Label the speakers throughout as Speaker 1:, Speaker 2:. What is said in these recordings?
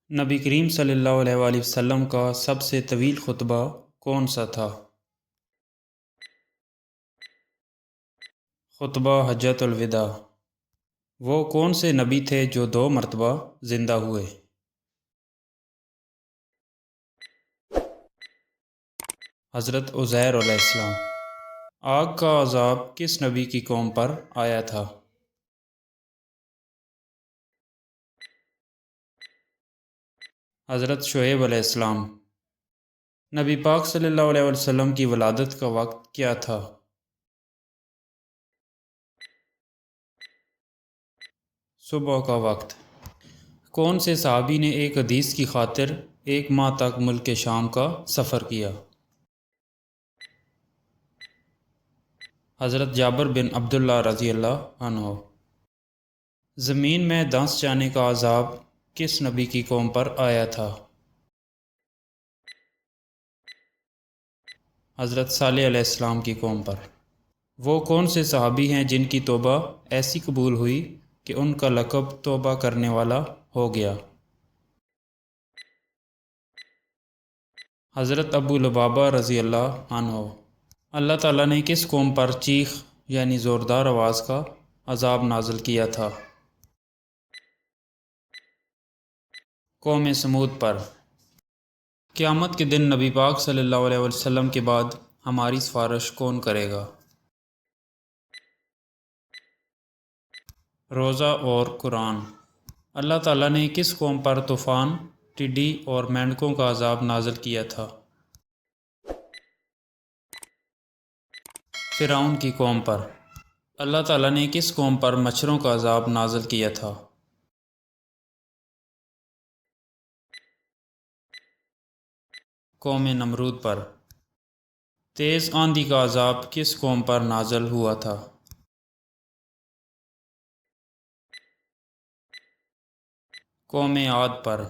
Speaker 1: نبی کریم صلی اللہ علیہ وآلہ وسلم کا سب سے طویل خطبہ کون سا تھا؟ خطبہ حجۃ الوداع۔ وہ کون سے نبی تھے جو 2 مرتبہ زندہ ہوئے؟ حضرت عزیر علیہ السلام۔ آگ کا عذاب کس نبی کی قوم پر آیا تھا؟ حضرت شعیب علیہ السلام۔ نبی پاک صلی اللہ علیہ وسلم کی ولادت کا وقت کیا تھا؟ صبح کا وقت۔ کون سے صحابی نے ایک حدیث کی خاطر 1 ماہ تک ملک شام کا سفر کیا؟ حضرت جابر بن عبداللہ رضی اللہ عنہ۔ زمین میں دھنس جانے کا عذاب کس نبی کی قوم پر آیا تھا؟ حضرت صالح علیہ السلام کی قوم پر۔ وہ کون سے صحابی ہیں جن کی توبہ ایسی قبول ہوئی کہ ان کا لقب توبہ کرنے والا ہو گیا؟ حضرت ابو لبابہ رضی اللہ عنہ۔ اللہ تعالیٰ نے کس قوم پر چیخ یعنی زوردار آواز کا عذاب نازل کیا تھا؟ قوم سمود پر۔ قیامت کے دن نبی پاک صلی اللہ علیہ وسلم کے بعد ہماری سفارش کون کرے گا؟ روزہ اور قرآن۔ اللہ تعالیٰ نے کس قوم پر طوفان، ٹڈی اور مینڈکوں کا عذاب نازل کیا تھا؟ فرعون کی قوم پر۔ اللہ تعالیٰ نے کس قوم پر مچھروں کا عذاب نازل کیا تھا؟ قوم نمرود پر۔ تیز آندھی کا عذاب کس قوم پر نازل ہوا تھا؟ قوم عاد پر۔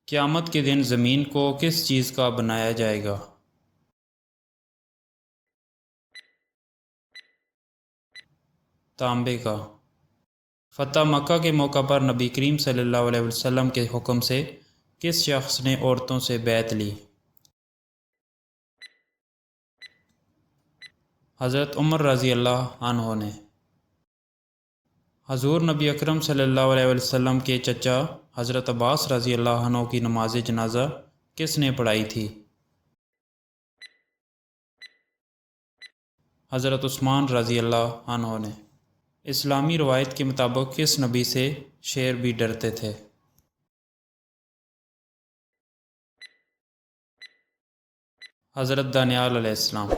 Speaker 1: قیامت کے دن زمین کو کس چیز کا بنایا جائے گا؟ تانبے کا۔ فتح مکہ کے موقع پر نبی کریم صلی اللہ علیہ وسلم کے حکم سے کس شخص نے عورتوں سے بیعت لی؟ حضرت عمر رضی اللہ عنہ نے۔ حضور نبی اکرم صلی اللہ علیہ وسلم کے چچا حضرت عباس رضی اللہ عنہ کی نماز جنازہ کس نے پڑھائی تھی؟ حضرت عثمان رضی اللہ عنہ نے۔ اسلامی روایت کے مطابق کس نبی سے شیر بھی ڈرتے تھے؟ حضرت دانیال علیہ السلام۔